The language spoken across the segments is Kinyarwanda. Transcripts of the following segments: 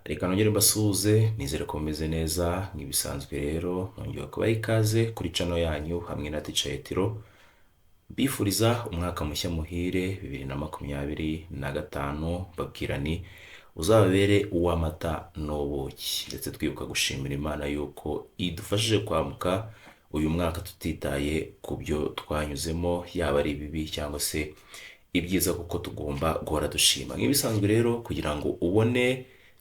Reka nongere mbasuhuze nizere ko mumeze neza nk'ibisanzwe rero nongeye kubaha ikaze kuri channel yanyu hamwe na Teacher Etiro mbifuriza umwaka mushya muhire 2025 babwira ni uzababere uw'amata n'ubuki ndetse twibuka gushimira Imana yuko idufashije kwamuka uyu mwaka tutitaye ku byo twanyuzemo yaba ari bibi cyangwa se ibyiza kuko tugomba guhora dushima nk'ibisanzwe rero kugira ngo ubone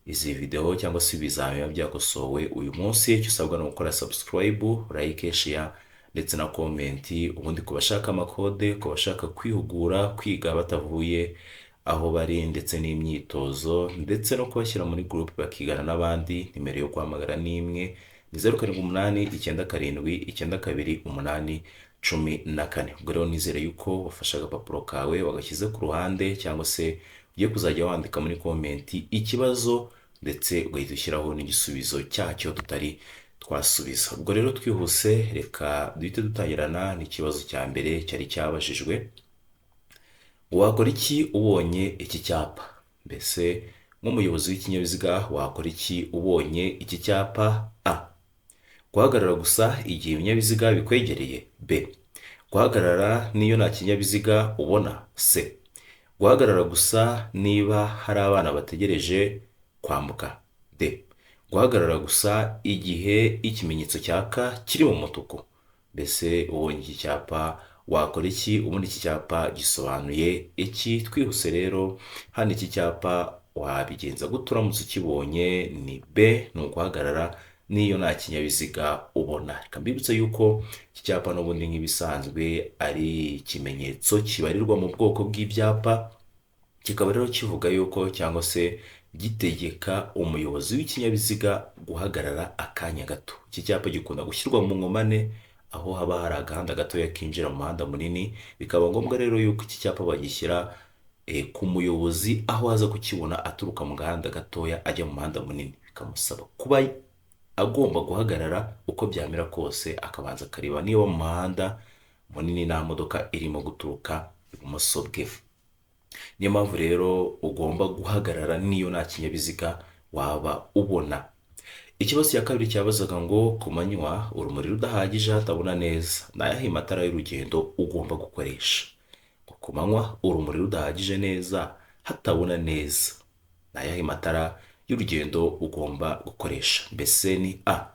izi video cyangwa se ibizamini byakosowe uyu munsi icyo usabwa no gukora subscribe, like, share ndetse na comment ubundi kubashaka amakode kubashaka kwihugura kwiga batavuye aho bari ndetse n'imyitozo ndetse no kubashyira muri group bakigana n'abandi. Nimero yo guhamagara ni imwe ni 0787928814. ubwo rero nizere yuko wafashe agapapuro kawe wagashyize ku ruhande cyangwa se ugiye kuzajya wandika muri comment ikibazo ndetse ugahita ushyiraho n'igisubizo cyacyo tutari twasubiza. ubwo rero twihuse reka duhite dutangirana n'ikibazo cya mbere cyari cyabajijwe: wakora iki ubonye iki cyapa? Mbese nk'umuyobozi w'ikinyabiziga wakora iki ubonye iki cyapa? A. Guhagarara gusa igihe ibinyabiziga bikwegereye. B. Guhagarara niyo nta kinyabiziga ubona. C. Guhagarara gusa niba hari abana bategereje kwambuka. D. Guhagarara gusa igihe ikimenyetso cyaka kiri mu mutuku. Mbese ubonye iki cyapa wakora iki? Ubundi iki cyapa gisobanuye iki? Twihuse rero hano iki cyapa wabigenza gute uramutse ukibonye? Ni B, ni uguhagarara niyo nta kinyabiziga ubona. Reka mbibutse yuko iki cyapa n'ubundi nk'ibisanzwe ari ikimenyetso kibarirwa mu bwoko bw'ibyapa, kikaba rero kivuga yuko cyangwa se gitegeka umuyobozi w'ikinyabiziga guhagarara akanya gato. Iki cyapa gikunda gushyirwa mu nkomane aho haba hari agahanda gatoya kinjira mu muhanda munini, bikaba ngombwa rero yuko iki cyapa bagishyira ku muyobozi aho aza kukibona aturuka mu gahanda gatoya ajya mu muhanda munini, bikamusaba kuba agomba guhagarara uko byamera kose akabanza akareba niba mu muhanda munini nta modoka irimo guturuka ibumoso bwe. Niyo mpamvu rero ugomba guhagarara niyo nta kinyabiziga waba ubona. Ikibazo cya kabiri cyabazaga ngo ku manywa urumuri rudahagije hatabona neza ni ayahe matara y'urugendo ugomba gukoresha? Ku manywa urumuri rudahagije neza hatabona neza ni ayahe matara y'urugendo ugomba gukoresha? Mbese ni A.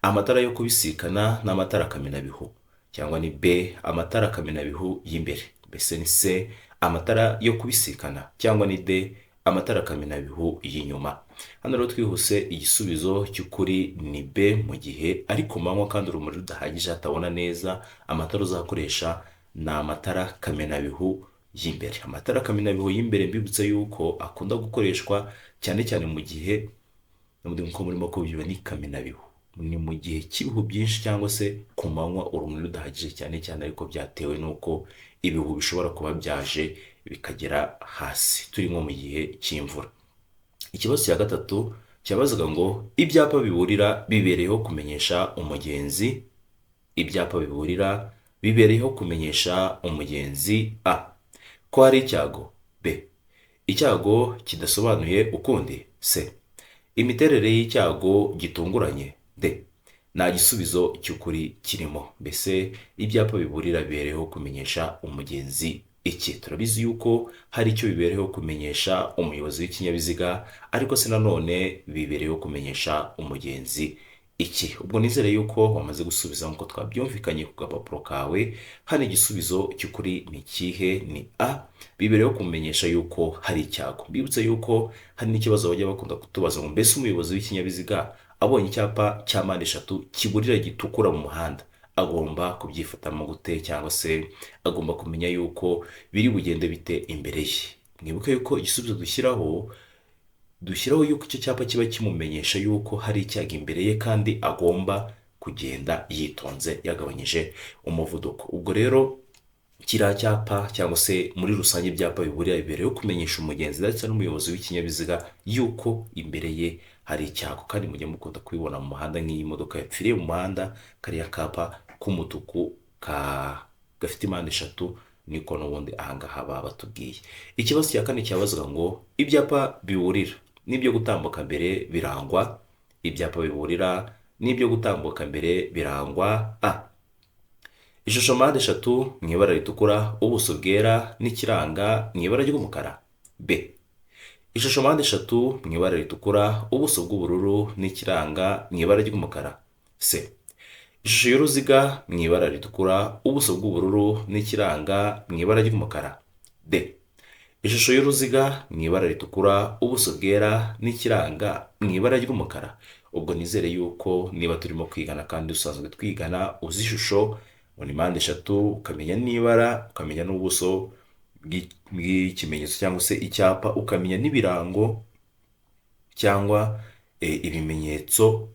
Amatara yo kubisikana n'amatara kamenabihu, cyangwa ni B. Amatara kamenabihu y'imbere. Mbese ni C. Amatara yo kubisikana, cyangwa ni D. Amatara kamenabihu y'inyuma. Hano rero twihuse igisubizo cy'ukuri ni B. Mu gihe ari ku manywa kandi urumuri rudahagije hatabona neza, amatara uzakoresha ni amatara kamenabihu y'imbere. Amatara kamenabihu y'imbere mbibutse yuko akunda gukoreshwa cyane cyane mu gihe nko murimo kubyuba ni kamenabihu, ni mu gihe cy'ibihu byinshi cyangwa se ku manywa urumuri rudahagije cyane cyane, ariko byatewe n'uko ibihu bishobora kuba byaje bikagera hasi turi nko mu gihe cy'imvura. Ikibazo cya gatatu cyabazaga ngo ibyapa biburira bibereyeho kumenyesha umugenzi. Ibyapa biburira bibereyeho kumenyesha umugenzi: A. Ko hari icyago. B. Icyago kidasobanuye ukundi. C. Imiterere y'icyago gitunguranye. D. Nta gisubizo cy'ukuri kirimo. Mbese ibyapa biburira bibereyeho kumenyesha umugenzi iki? Turabizi yuko hari icyo bibereyeho kumenyesha umuyobozi w'ikinyabiziga, ariko se nanone bibereyeho kumenyesha umugenzi iki? Ubwo nizere yuko wamaze gusubiza nk'uko twabyumvikanye ku gapapuro kawe. Hano igisubizo cy'ukuri ni ikihe? Ni A. Bibereyeho kumenyesha yuko hari icyago. Mbibutse yuko hari n'ikibazo bajya bakunda kutubaza ngo mbese umuyobozi w'ikinyabiziga abonye icyapa cya mpande eshatu kiburira gitukura mu muhanda agomba kubyifatamo gute, cyangwa se agomba kumenya yuko biri bugende bite imbere ye? Mwibuke yuko igisubizo dushyiraho yuko icyo cyapa kiba kimumenyesha yuko hari icyago imbere ye kandi agomba kugenda yitonze yagabanyije umuvuduko. ubwo rero kiriya cyapa cyangwa se muri rusange ibyapa biburira bibereyeho kumenyesha umugenzi ndetse n'umuyobozi w'ikinyabiziga yuko imbere ye hari icyago, kandi mujye mukunda kubibona mu muhanda nk'iyi modoka yapfiriye mu muhanda, kariya kapa k'umutuku gafite impande eshatu niko n'ubundi ahangaha baba batubwiye. Ikibazo cya kane cyabazaga ngo ibyapa biburira n'ibyo gutambuka mbere birangwa. Ibyapa biburira n'ibyo gutambuka mbere birangwa. Ishusho mpande eshatu mu ibara ritukura, ubuso bwera n'ikiranga mu ibara ry'umukara. B. Ishusho mpande eshatu mu ibara ritukura, ubuso bw'ubururu n'ikiranga mu ibara ry'umukara. C. Ishusho y'uruziga mu ibara ritukura, ubuso bw'ubururu n'ikiranga mu ibara ry'umukara. D. Ishusho y'uruziga mu ibara ritukura, ubuso bwera n'ikiranga mu ibara ry'umukara. Ubwo nizere yuko niba turimo kwigana kandi dusanzwe twigana, uzi ishusho ngo ni mpande eshatu, ukamenya n'ibara, ukamenya n'ubuso bw'ikimenyetso cyangwa se icyapa, ukamenya n'ibirango cyangwa ibimenyetso,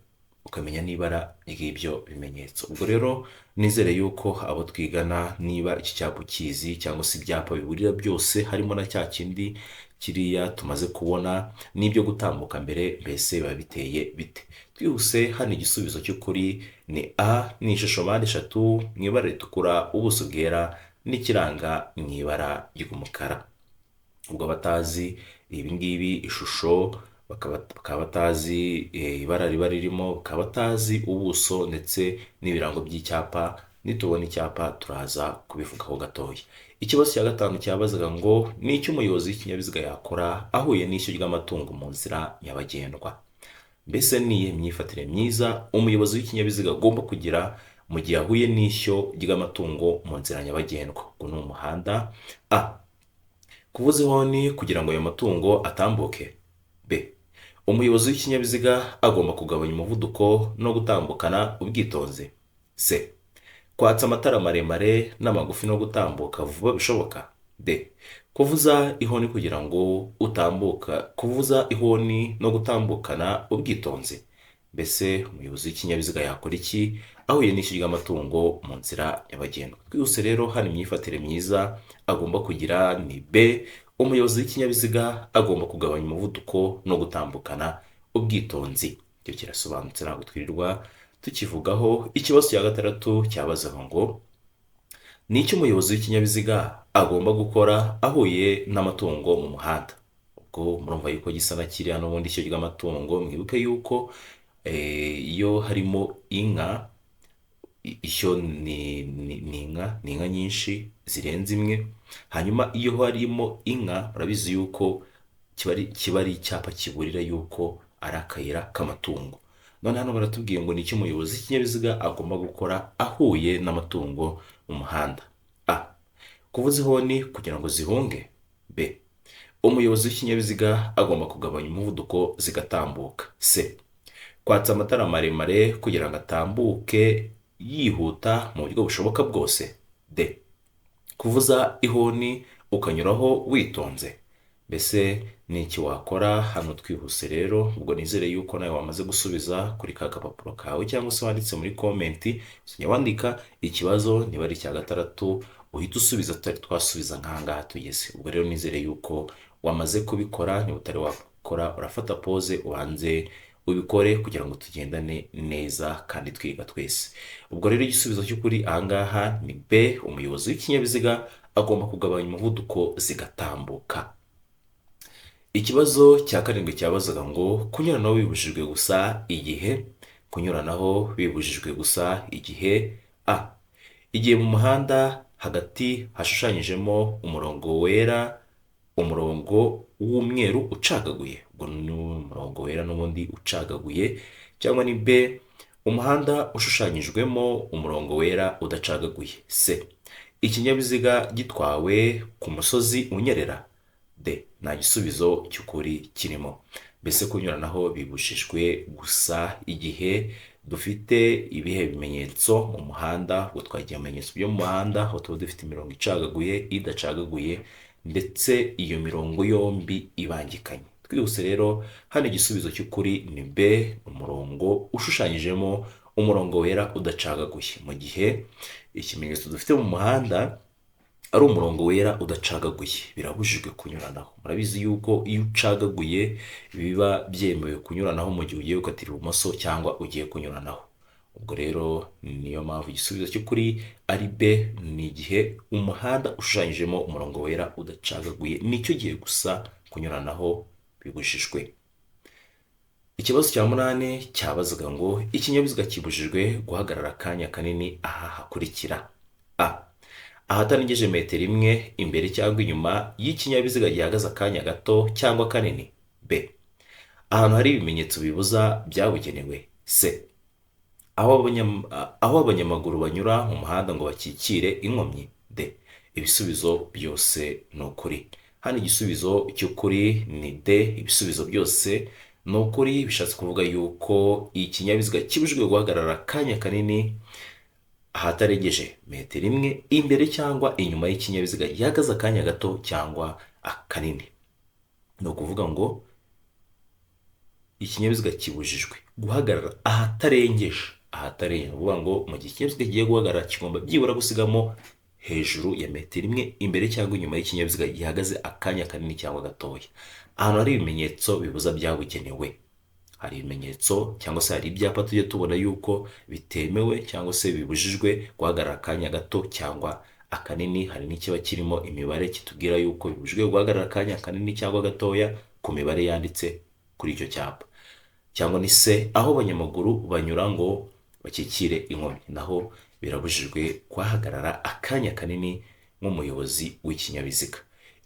ukamenya n'ibara ry'ibyo bimenyetso. Ubwo rero nizere yuko abo twigana, niba iki cyapa ukizi cyangwa se ibyapa biburira byose, harimo na cya kindi kiriya tumaze kubona n'ibyo gutambuka mbere, mbese biba biteye bite? Twihuse, hano igisubizo cy'ukuri ni A. Ni ishusho mpande eshatu mu ibara ritukura, ubuso bwera n'ikiranga mu ibara ry'umukara. Ubwo abatazi ibi ngibi, ishusho bakaba batazi ibara riba ririmo, bakaba batazi ubuso ndetse n'ibirango by'icyapa, nitubona icyapa turaza kubivugaho gatoya. Ikibazo cya gatanu cyabazaga ngo ni icyo umuyobozi w'ikinyabiziga yakora ahuye n'ishyo ry'amatungo mu nzira nyabagendwa. Mbese ni iyihe myifatire myiza umuyobozi w'ikinyabiziga agomba kugira mu gihe ahuye n'ishyo ry'amatungo mu nzira nyabagendwa? Ubwo ni umuhanda. A. Kuvuza ihoni kugira ngo ayo matungo atambuke. B. Umuyobozi w'ikinyabiziga agomba kugabanya umuvuduko no gutambukana ubwitonzi. C. Kwatsa amatara maremare n'amagufi no gutambuka vuba bishoboka. D. Kuvuza ihoni kugira ngo kuvuza ihoni no gutambukana ubwitonzi. Mbese umuyobozi w'ikinyabiziga yakora iki ahuye n'ishyo ry'amatungo mu nzira nyabagendwa? Twihuse rero, hano imyifatire myiza agomba kugira ni B. Umuyobozi w'ikinyabiziga agomba kugabanya umuvuduko no gutambukana ubwitonzi. Icyo kirasobanutse, ntabwo twirirwa tukivugaho. Ikibazo cya gatandatu cyabazaga ngo ni icyo umuyobozi w'ikinyabiziga agomba gukora ahuye n'amatungo mu muhanda? Ubwo murumva yuko gisa na kiriya n'ubundi ishyo ry'amatungo. Mwibuke yuko iyo harimo inka, ishyo ni inka nyinshi zirenze imwe. Hanyuma iyo harimo inka, urabizi yuko kiba ari icyapa kiburira yuko ari akayira k'amatungo. None hano baratubwiye ngo ni icyo umuyobozi w'ikinyabiziga agomba gukora ahuye n'amatungo mu muhanda. A. Kuvuza ihoni kugira ngo zihunge. B. Umuyobozi w'ikinyabiziga agomba kugabanya umuvuduko zigatambuka. C. Kwatsa amatara maremare kugira ngo atambuke yihuta mu buryo bushoboka bwose. D. Kuvuza ihoni ukanyuraho witonze. Mbese ni iki wakora hano? Twihuse rero, ubwo nizere yuko nawe wamaze gusubiza kuri ka gapapuro kawe, cyangwa se wanditse muri komenti. Uzajya wandika ikibazo, niba ari icya gatandatu uhita usubiza, tutari twasubiza nk'ahangaha tugeze. Ubwo rero nizere yuko wamaze kubikora. Niba utari wakora, urafata pause ubanze ubikore kugira ngo tugendane neza kandi twiga twese. Ubwo rero igisubizo cy'ukuri ahangaha ni B. Umuyobozi w'ikinyabiziga agomba kugabanya umuvuduko zigatambuka. Ikibazo cya karindwi cyabazaga ngo kunyuranaho bibujijwe gusa igihe. Kunyuranaho bibujijwe gusa igihe. A. Igihe mu muhanda hagati hashushanyijemo umurongo wera, umurongo w'umweru ucagaguye. Ubwo ni umurongo wera n'ubundi ucagaguye. Cyangwa ni B. Umuhanda ushushanyijwemo umurongo wera udacagaguye. C. Ikinyabiziga gitwawe ku musozi unyerera. D. Nta gisubizo cy'ukuri kirimo. Mbese kunyuranaho bibujijwe gusa igihe dufite ibihe bimenyetso mu muhanda. Ubwo twagiye ibimenyetso byo mu muhanda, aho tuba dufite imirongo icagaguye, idacagaguye, ndetse iyo mirongo yombi ibangikanye. Twihuse rero, hano igisubizo cy'ukuri ni B. Umurongo ushushanyijemo umurongo wera udacagaguye. Mu gihe ikimenyetso dufite mu muhanda ari umurongo wera udacagaguye, birabujijwe kunyuranaho. Murabizi yuko iyo ucagaguye biba byemewe kunyuranaho mu gihe ugiye gukatira ibumoso cyangwa ugiye kunyuranaho. Ubwo rero niyo mpamvu igisubizo cy'ukuri ari B. Ni igihe umuhanda ushushanyijemo umurongo wera udacagaguye, nicyo gihe gusa kunyuranaho bibujijwe. Ikibazo cya munani cyabazaga ngo ikinyabiziga kibujijwe guhagarara akanya kanini aha hakurikira: a ahatarengeje metero imwe imbere cyangwa inyuma y'ikinyabiziga gihagaze akanya gato cyangwa kanini. b ahantu hari ibimenyetso bibuza byabugenewe. c aho abanyamaguru banyura mu muhanda ngo bakikire inkomyi. d ibisubizo byose ni ukuri. Hano igisubizo cy'ukuri ni d, ibisubizo byose ni ukuri. Bishatse kuvuga yuko ikinyabiziga kibujijwe guhagarara akanya kanini ahatarengeje metero imwe imbere cyangwa inyuma y'ikinyabiziga gihagaze akanya gato cyangwa akanini. Ni ukuvuga ngo ikinyabiziga kibujijwe guhagarara ahatarengeje ni ukuvuga ngo mu gihe ikinyabiziga kigiye guhagarara kigomba byibura gusigamo hejuru ya metero imwe imbere cyangwa inyuma y'ikinyabiziga gihagaze akanya kanini cyangwa gatoya. Ahantu hari ibimenyetso bibuza byabugenewe, hari ibimenyetso cyangwa se hari ibyapa tujya tubona yuko bitemewe cyangwa se bibujijwe guhagarara akanya gato cyangwa akanini. Hari n'ikiba kirimo imibare kitubwira yuko bibujijwe guhagarara akanya kanini cyangwa gatoya ku mibare yanditse kuri icyo cyapa. Cyangwa ni se aho abanyamaguru banyura ngo bakikire inkomyi, naho birabujijwe kuhagarara akanya kanini nk'umuyobozi w'ikinyabiziga.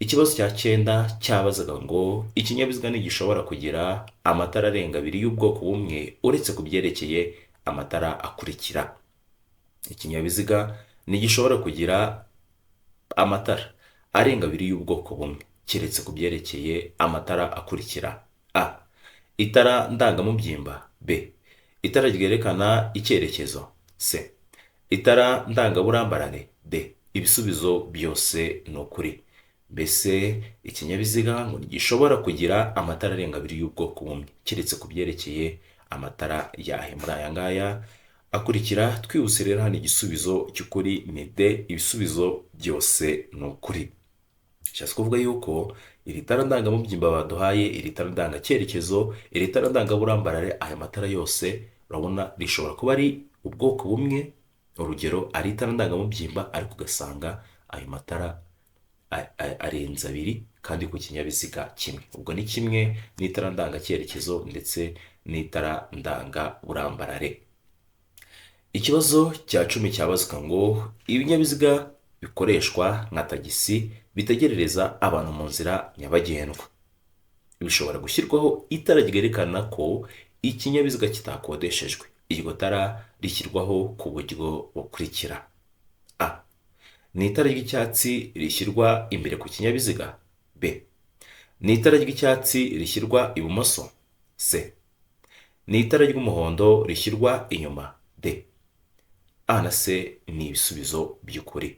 Ikibazo cya cyenda cyabazaga ngo ikinyabiziga ntigishobora kugira amatara arenga abiri y'ubwoko bumwe uretse ku byerekeye amatara akurikira. Ikinyabiziga ntigishobora kugira amatara arenga abiri y'ubwoko bumwe keretse ku byerekeye amatara akurikira: a itara ndangamubyimba. b itara ryerekana icyerekezo. c itara ndangaburambarare. d ibisubizo byose ni ukuri. Mbese ikinyabiziga ngo ntigishobora kugira amatara arenga abiri y'ubwoko bumwe keretse ku byerekeye amatara yahe muri aya ngaya akurikira. Twihuse rero, hano igisubizo cy'ukuri ni d, ibisubizo byose ni ukuri. Bishatse kuvuga yuko iri tara ndangamubyimba baduhaye, iri tara ndangacyerekezo, iri tara ndangaburambarare, aya matara yose urabona rishobora kuba ari ubwoko bumwe. Urugero, ari itara ndangamubyimba ariko ugasanga ayo matara arenze abiri kandi ku kinyabiziga kimwe. Ubwo ni kimwe n'itara ndangacyerekezo ndetse n'itara ndangaburambarare. Ikibazo cya cumi cyabazwa ngo ibinyabiziga bikoreshwa nka tagisi bitegerereza abantu mu nzira nyabagendwa bishobora gushyirwaho itara ryerekana ko ikinyabiziga kitakodeshejwe. Iryo tara rishyirwaho ku buryo bukurikira: a ni itara ry'icyatsi rishyirwa imbere ku kinyabiziga. b ni itara ry'icyatsi rishyirwa ibumoso. c ni itara ry'umuhondo rishyirwa inyuma. d a na c ni ibisubizo by'ukuri.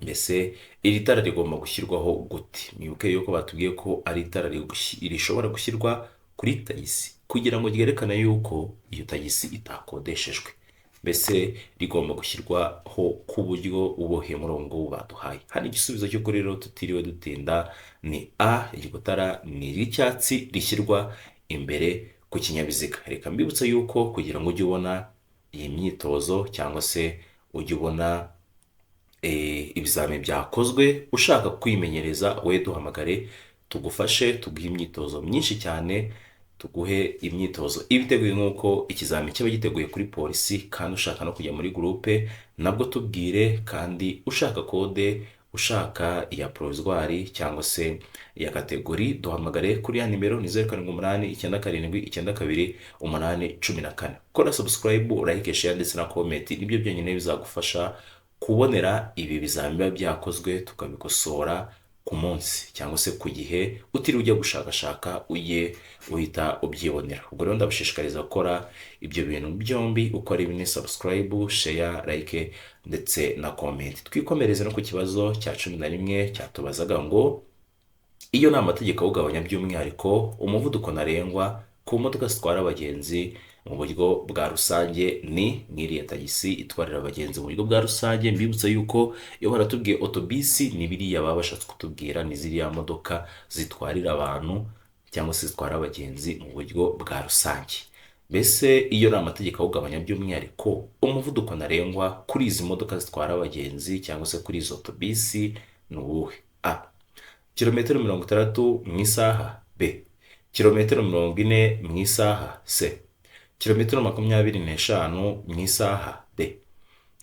Mbese iri tara rigomba gushyirwaho gute? Mwibuke yuko batubwiye ko ari itara rishobora gushyirwa kuri tagisi kugira ngo ryerekane yuko iyo tagisi itakodeshejwe. Mbese rigomba gushyirwaho ku buryo ubuhe murongo baduhaye. Hano igisubizo cy'ukuri rero tutiriwe dutinda ni a, iryo tara ni iry'icyatsi rishyirwa imbere ku kinyabiziga. Reka mbibutse yuko kugira ngo ujye ubona iyi myitozo cyangwa se ujye ubona ibizamini byakozwe ushaka kwimenyereza, we duhamagare tugufashe, tuguhe imyitozo myinshi cyane, tuguhe imyitozo ibiteguye nk'uko ikizamini kiba giteguye kuri polisi. Kandi ushaka no kujya muri gurupe nabwo tubwire, kandi ushaka kode, ushaka iya provisoire cyangwa se iya kategori, duhamagare kuri ya nimero ni 0789729214. Kora subscribe, like, share ndetse na comment, nibyo byonyine bizagufasha kubonera ibi bizamini biba byakozwe tukabikosora ku munsi cyangwa se ku gihe, utiriwe ujya gushakashaka, ujye uhita ubyibonera. Ubwo rero ndabashishikariza gukora ibyo bintu byombi uko ari bine: subscribe, share, like ndetse na comment. Twikomereze no ku kibazo cya 11 cyatubazaga ngo iyo ni amategeko awugabanya by'umwihariko umuvuduko ntarengwa ku modoka zitwara abagenzi mu buryo bwa rusange ni nk'iriya tagisi itwarira abagenzi mu buryo bwa rusange. Mbibutsa yuko iyo baratubwiye otobisi ni biriya baba bashatse kutubwira, ni ziriya modoka zitwarira abantu cyangwa se zitwara abagenzi mu buryo bwa rusange. Mbese iyo ni amategeko awugabanya by'umwihariko umuvuduko ntarengwa kuri izi modoka zitwara abagenzi cyangwa se kuri izo otobisi ni uwuhe? a kilometero 60 mu isaha. b kilometero 40 mu isaha c, kilometero 25 mu isaha d,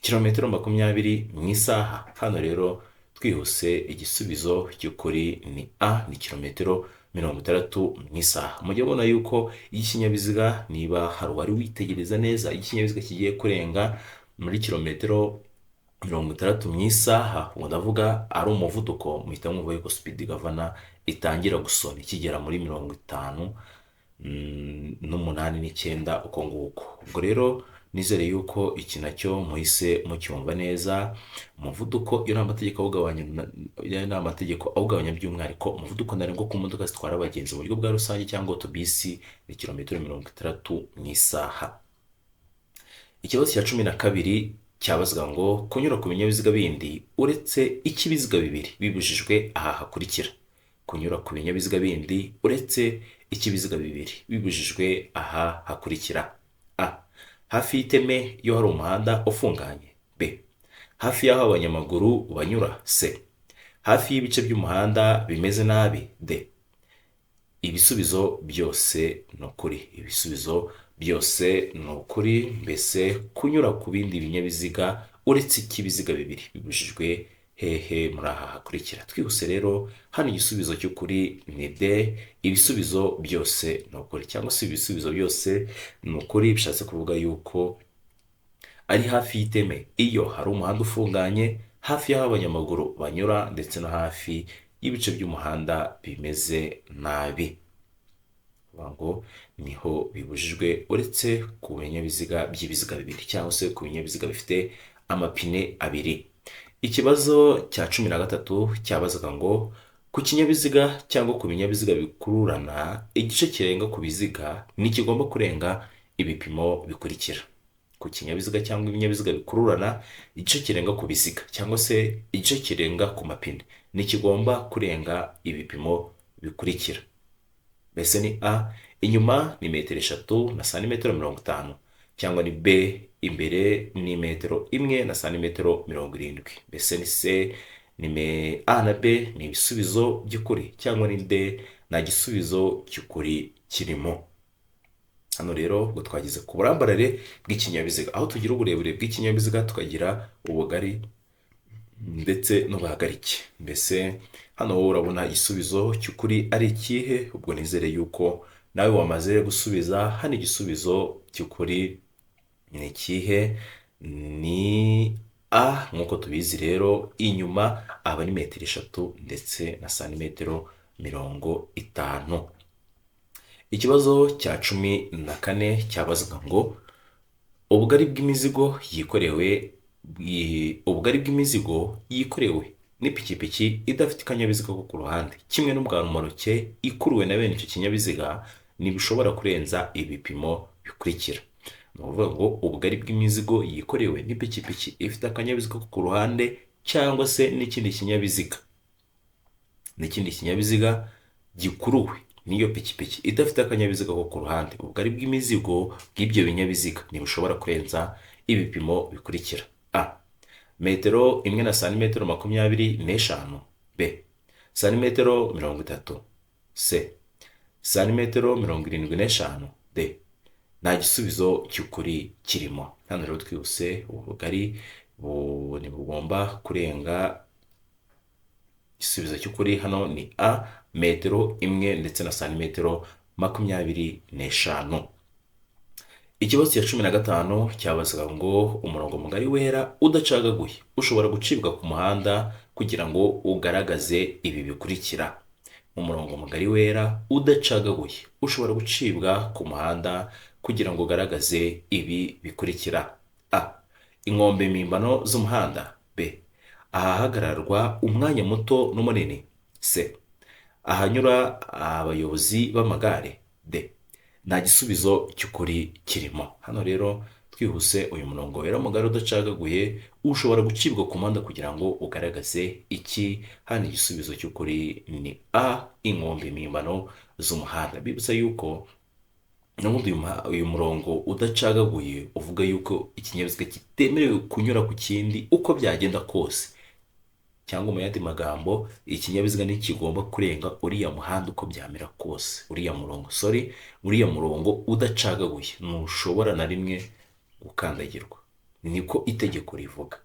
kilometero 20 mu isaha. Hano rero twihuse igisubizo cy'ukuri ni a, ni kilometero 60 mu isaha. Mujye mubona yuko ikinyabiziga, niba hari uwari witegereza neza, ikinyabiziga kigiye kurenga muri kilometero 60 mu isaha, ngo ndavuga ari umuvuduko, muhita mwumva yuko speed governor itangira gusona ikigera muri 58 n'umunani n'icyenda, uko nguko. Ubwo rero nizere yuko iki nacyo muhise mucyumva neza. Umuvuduko iyo nta amategeko awugabanya, by'umwihariko umuvuduko ntarengwa ku modoka zitwara abagenzi mu buryo bwa rusange cyangwa otobisi ni kilometero 60 mu isaha. Ikibazo cya 12 cyabazwa ngo kunyura ku binyabiziga bindi uretse ikibiziga bibiri bibujijwe aha hakurikira. Kunyura ku binyabiziga bindi uretse ikibiziga bibiri bibujijwe aha hakurikira: a, hafi y'iteme iyo hari umuhanda ufunganye; b, hafi y'aho abanyamaguru banyura; c, hafi y'ibice by'umuhanda bimeze nabi; d. Ibisubizo byose ni ukuri, ibisubizo byose ni ukuri. Mbese kunyura ku bindi binyabiziga uretse ikibiziga bibiri bibujijwe hehe muri aha hakurikira. Twihuse rero, hano igisubizo cy'ukuri ni d, ibisubizo byose ni ukuri, cyangwa se ibisubizo byose ni ukuri. Bishatse kuvuga yuko ari hafi y'iteme iyo hari umuhanda ufunganye, hafi y'aho abanyamaguru banyura, ndetse no hafi y'ibice by'umuhanda bimeze nabi. Ngo niho bibujijwe uretse ku binyabiziga by'ibiziga bibiri, cyangwa se ku binyabiziga bifite amapine abiri. Ikibazo cya 13 cyabazaga ngo ku kinyabiziga cyangwa ku binyabiziga bikururana, igice kirenga ku biziga ntikigomba kurenga ibipimo bikurikira. Ku kinyabiziga cyangwa ibinyabiziga bikururana, igice kirenga ku biziga cyangwa se igice kirenga ku mapine ntikigomba kurenga ibipimo bikurikira. Mbese ni a, inyuma ni metero 3 na santimetero 50, cyangwa ni b, imbere ni metero 1 na santimetero 70. Mbese ni c, ni a na b ni ibisubizo by'ukuri, cyangwa ni d nta gisubizo cy'ukuri kirimo. Hano rero ubwo twagize ku burambarare bw'ikinyabiziga, aho tugira uburebure bw'ikinyabiziga, tukagira ubugari ndetse n'ubuhagarike. Mbese hano wowe urabona igisubizo cy'ukuri ari ikihe? Ubwo nizere yuko nawe wamaze gusubiza. Hano igisubizo cy'ukuri ni ikihe? Ni a, nk'uko tubizi rero, inyuma aba ni metero 3 ndetse na santimetero 50. Ikibazo cya 14 cyabazwa ngo ubugari bw'imizigo yikorewe n'ipikipiki idafite akanyabiziga ko ku ruhande, kimwe n'ubwa rumoroke ikuruwe na bene icyo kinyabiziga, ntibishobora kurenza ibipimo bikurikira. Ni ukuvuga ngo ubugari bw'imizigo yikorewe n'ipikipiki ifite akanyabiziga ko ku ruhande, cyangwa se n'ikindi kinyabiziga gikuruwe n'iyo pikipiki idafite akanyabiziga ko ku ruhande, ubugari bw'imizigo bw'ibyo binyabiziga ntibishobora kurenza ibipimo bikurikira: a, metero 1 na santimetero 25, b, santimetero 30, c, santimetero 75, d. Nta gisubizo cy'ukuri kirimo. Hano rero twihuse, ubugari ntibugomba kurenga, igisubizo cy'ukuri hano ni a, metero 1 ndetse na santimetero 25. Ikibazo cya 15 cyabazwa ngo umurongo mugari wera udacagaguye ushobora gucibwa ku muhanda kugira ngo ugaragaze ibi bikurikira. Umurongo mugari wera udacagaguye ushobora gucibwa ku muhanda kugira ngo ugaragaze ibi bikurikira: a, inkombe mpimbano z'umuhanda; b, ahahagararwa umwanya muto n'umunini; c, ahanyura abayobozi b'amagare; d. Nta gisubizo cy'ukuri kirimo. Hano rero twihuse, uyu murongo wera mugari udacagaguye ushobora gucibwa ku muhanda kugira ngo ugaragaze iki? Hano igisubizo cy'ukuri ni a, inkombe mpimbano z'umuhanda. Bibutsa yuko n'ubundi uyu murongo udacagaguye uvuga yuko ikinyabiziga kitemerewe kunyura ku kindi uko byagenda kose. cyangwa mu yandi magambo ikinyabiziga ntikigomba kurenga uriya muhanda uko byamera kose, uriya murongo udacagaguye ntushobora na rimwe gukandagirwa, niko itegeko rivuga.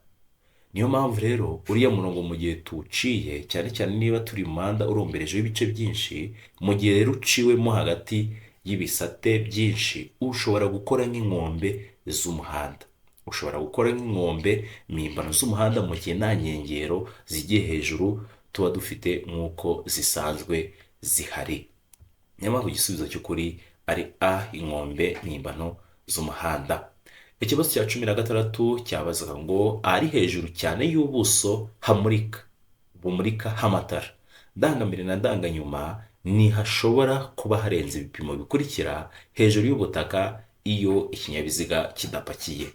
Niyo mpamvu rero uriya murongo mu gihe tuwuciye, cyane cyane niba turi mu muhanda uromberejeho ibice byinshi, mu gihe rero uciwemo hagati y'ibisate byinshi, ushobora gukora nk'inkombe z'umuhanda, ushobora gukora nk'inkombe mpimbano z'umuhanda mu gihe nta nkengero zigiye hejuru tuba dufite nk'uko zisanzwe zihari. Niyo mpamvu igisubizo cy'ukuri ari A, inkombe mpimbano z'umuhanda. Ikibazo cya 16 cyabazaga ngo ari hejuru cyane y'ubuso bumurikaho amatara ndangambere na ndanganyuma ntihashobora kuba harenze ibipimo bikurikira hejuru y'ubutaka iyo ikinyabiziga kidapakiye.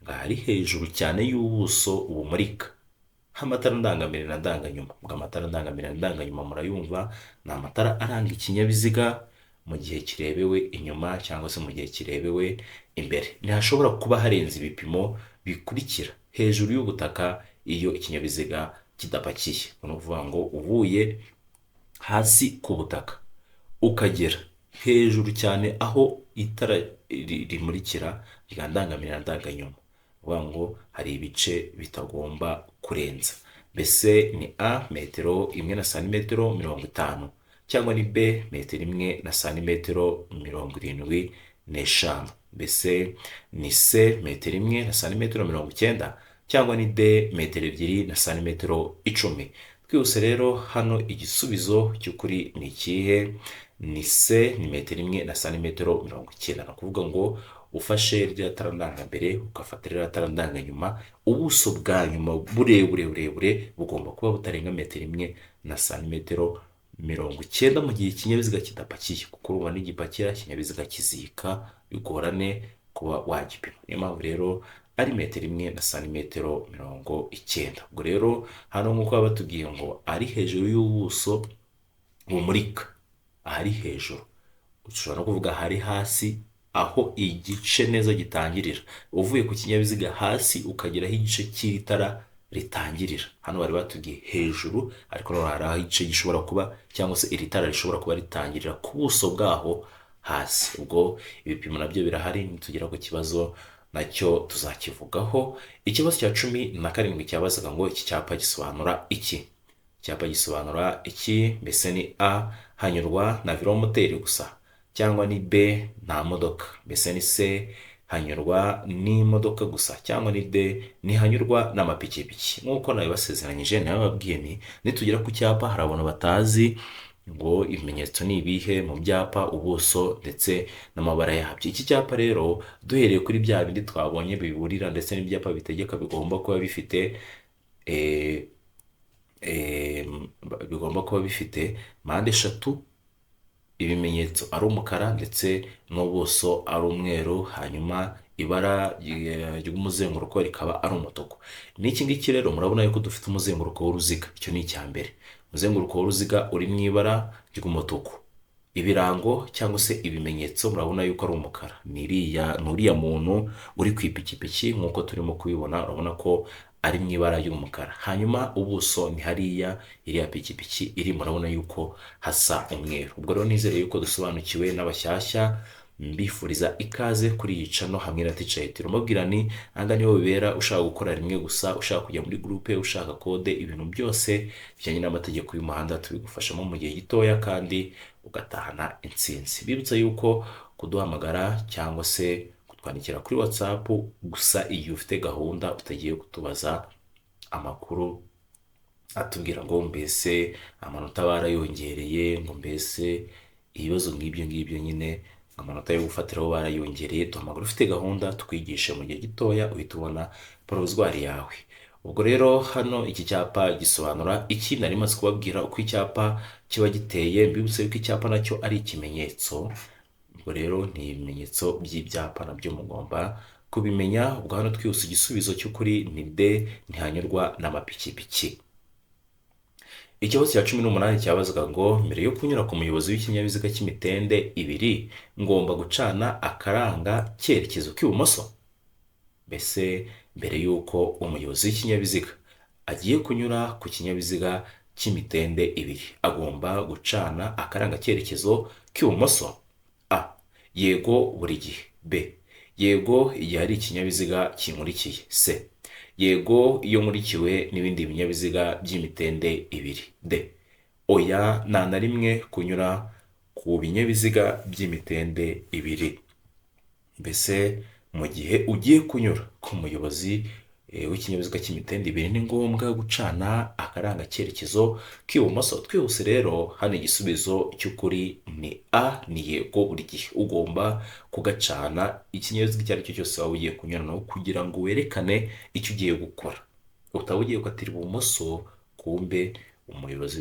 Ngari hejuru cyane y'ubuso bumurika amatara ndangambere na ndanganyuma. Ubwo amatara ndangambere na ndanganyuma murayumva, ni amatara aranga ikinyabiziga mu gihe kirebewe inyuma cyangwa se mu gihe kirebewe imbere. Ntihashobora kuba harenze ibipimo bikurikira hejuru y'ubutaka iyo ikinyabiziga kidapakiye. Ni ukuvuga ngo uvuye hasi ku butaka ukagera hejuru cyane aho itara rimurikira rya ndangamira na ndanganyuma, uvuga ngo hari ibice bitagomba kurenza. Mbese ni A, metero 1 na santimetero 50, cyangwa ni B, metero 1 na santimetero 75. Mbese ni C, metero 1 na santimetero 90, cyangwa ni D, metero 2 na santimetero 10. Twihuse rero hano igisubizo cy'ukuri ni ikihe? Ni C, ni metero 1 na santimetero 90. Ni ukuvuga ngo ufashe rya tara ndangambere ugafata rya tara ndanganyuma, ubuso bwa nyuma burebure bugomba kuba butarenga metero 1 na santimetero 90 mu gihe ikinyabiziga kidapakiye, kuko urumva n'igipakira ikinyabiziga kizika bigorane kuba wagipima. Niyo mpamvu rero ari metero 1 na santimetero 90. Ubwo rero hano nk'uko baba batubwiye ngo ari hejuru y'ubuso bumurika, ahari hejuru ushobora no kuvuga hari hasi aho igice neza gitangirira. Uvuye ku kinyabiziga hasi ukageraho igice cy'itara ritangirira, hano bari batubwiye hejuru, ariko no hari aho igice gishobora kuba cyangwa se iri tara rishobora kuba ritangirira ku buso bwaho hasi. Ubwo ibipimo nabyo birahari, nitugera ku kibazo nacyo tuzakivugaho. Ikibazo cya 17 cyabazaga ngo iki cyapa gisobanura iki? Icyapa gisobanura iki? Mbese ni A, hanyurwa na velomoteri gusa, cyangwa ni B, nta modoka. Mbese ni C, hanyurwa n'imodoka gusa, cyangwa ni D, ntihanyurwa n'amapikipiki. Nk'uko nabibasezeranyije nababwiye ni nitugera ku cyapa hari abantu batazi ngo ibimenyetso ni ibihe mu byapa, ubuso ndetse n'amabara yabyo. Iki cyapa rero duhereye kuri bya bindi twabonye biburira ndetse n'ibyapa bitegeka bigomba kuba bifite mpande eshatu, ibimenyetso ari umukara ndetse n'ubuso ari umweru, hanyuma ibara ry'umuzenguruko rikaba ari umutuku. N'iki ngiki rero murabona yuko dufite umuzenguruko w'uruziga, icyo ni icya mbere. Umuzenguruko w'uruziga uri mu ibara ry'umutuku. Ibirango cyangwa se ibimenyetso murabona yuko ari umukara. Uriya muntu uri ku ipikipiki nk'uko turimo kubibona, urabona ko ari mu ibara ry'umukara. Hanyuma ubuso ni hariya iriya pikipiki iri, murabona yuko hasa umweru. Ubwo rero nizere yuko dusobanukiwe n'abashyashya, mbifuriza ikaze kuri iyi channel hamwe na Teacher Hitiro. Mubwira ni anga niho bibera, ushaka gukora rimwe gusa, ushaka kujya muri groupe, ushaka code, ibintu byose bijyanye n'amategeko y'umuhanda tubigufashamo mu gihe gitoya kandi ugatahana intsinzi. Bibutsa yuko kuduhamagara cyangwa se kutwandikira kuri WhatsApp gusa igihe ufite gahunda utagiye kutubaza amakuru atubwira ngo mbese amanota barayongereye, ngo mbese ibibazo ngibyo nyine amanota yo gufatiraho barayongereye. Duhamagara ufite gahunda tukwigishe mu gihe gitoya uhita ubona provisoire yawe. Ubwo rero hano iki cyapa gisobanura iki? Nari maze kubabwira uko icyapa kiba giteye, mbibutse yuko icyapa nacyo ari ikimenyetso. Ubwo rero ni ibimenyetso by'ibyapa nabyo mugomba kubimenya. Ubwo hano twihuse igisubizo cy'ukuri ni D, ntihanyurwa n'amapikipiki. Ikibazo cya 18 cyabazaga ngo mbere yo kunyura ku muyobozi w'ikinyabiziga cy'imitende ibiri ngomba gucana akaranga cyerekezo k'ibumoso. Mbese mbere yuko umuyobozi w'ikinyabiziga agiye kunyura ku kinyabiziga cy'imitende ibiri agomba gucana akaranga cyerekezo k'ibumoso? A. Yego buri gihe. B. Yego igihe hari ikinyabiziga kinkurikiye. C. Yego iyo nkurikiwe n'ibindi binyabiziga by'imitende ibiri. D. Oya nta na rimwe kunyura ku binyabiziga by'imitende ibiri. Mbese mu gihe ugiye kunyura ku muyobozi w'ikinyabiziga cy'imitende ibiri ni ngombwa gucana akaranga cyerekezo k'ibumoso? Twihuse rero, hano igisubizo cy'ukuri ni A, ni yego buri gihe ugomba kugacana ikinyabiziga icyo ari cyo cyose waba ugiye kunyuranaho kugira ngo werekane icyo ugiye gukora. Utaba ugiye gukatira ibumoso kumbe umuyobozi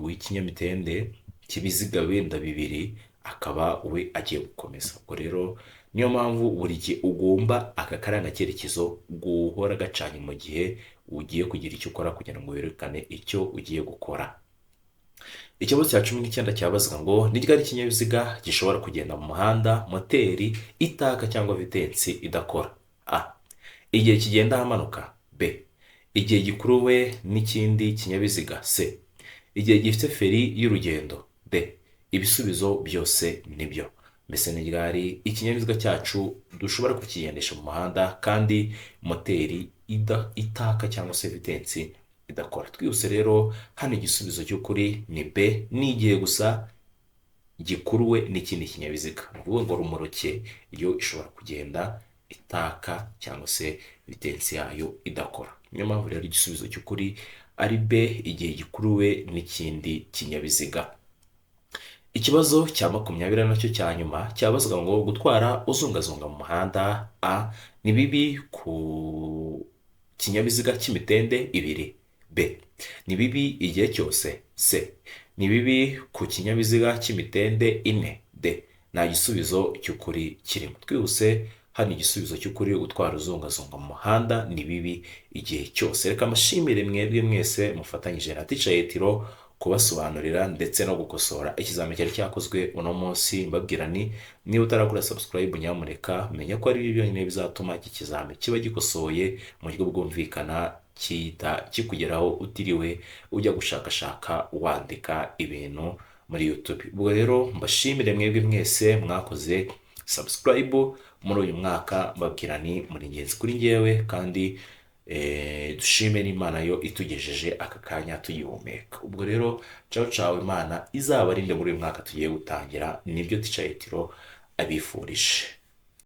w'ikinyamitende cy'ibiziga wenda bibiri akaba we agiye gukomeza. Ubwo rero niyo mpamvu buri gihe ugomba aka karanga cyerekezo guhora gacanye mu gihe ugiye kugira icyo ukora kugira ngo werekane icyo ugiye gukora. Ikibazo cya 19 cyabazwa ngo ni ryari ikinyabiziga gishobora kugenda mu muhanda moteri itaka cyangwa vitensi idakora? A. Igihe kigenda ahamanuka. B. Igihe gikuruwe n'ikindi kinyabiziga. C. Igihe gifite feri y'urugendo. D. Ibisubizo byose nibyo. Mbese ni ryari ikinyabiziga cyacu dushobora kukigendesha mu muhanda kandi moteri itaka cyangwa se vitensi idakora? Twihuse rero, hano igisubizo cy'ukuri ni B, ni igihe gusa gikuruwe n'ikindi kinyabiziga. Ni ukuvuga ngo rumoroke yo ishobora kugenda itaka cyangwa se vitensi yayo idakora. Niyo mpamvu rero igisubizo cy'ukuri ari B, igihe gikuruwe n'ikindi kinyabiziga. Ikibazo cya 20 nacyo cya nyuma cyabazwa ngo gutwara uzungazunga mu muhanda A ni bibi ku kinyabiziga cy'imitende ibiri. B. Ni bibi igihe cyose. C. Ni bibi ku kinyabiziga cy'imitende ine. D. Nta gisubizo cy'ukuri kirimo. Twihuse, hano igisubizo cy'ukuri gutwara uzungazunga mu muhanda ni bibi igihe cyose. Reka amashimire mwebwe mwese mufatanyije na Teacher Yetiro kubasobanurira ndetse no gukosora ikizamini cyari cyakozwe uno munsi. Mbabwira ni niba utarakora subscribe nyamuneka menya ko ari byo nyine bizatuma iki kizamini kiba gikosoye mu buryo bwumvikana kikugeraho utiriwe ujya gushakashaka wandika ibintu muri YouTube. Ubwo rero mbashimire mwebwe mwese mwakoze subscribe muri uyu mwaka. Mbabwira ni muri ingenzi kuri njyewe kandi dushime n'Imana yo itugejeje aka kanya tuyihumeka. Ubwo rero ciao Imana izabarinde muri uyu mwaka tugiye gutangira. Nibyo Teacher Yetiro abifurije.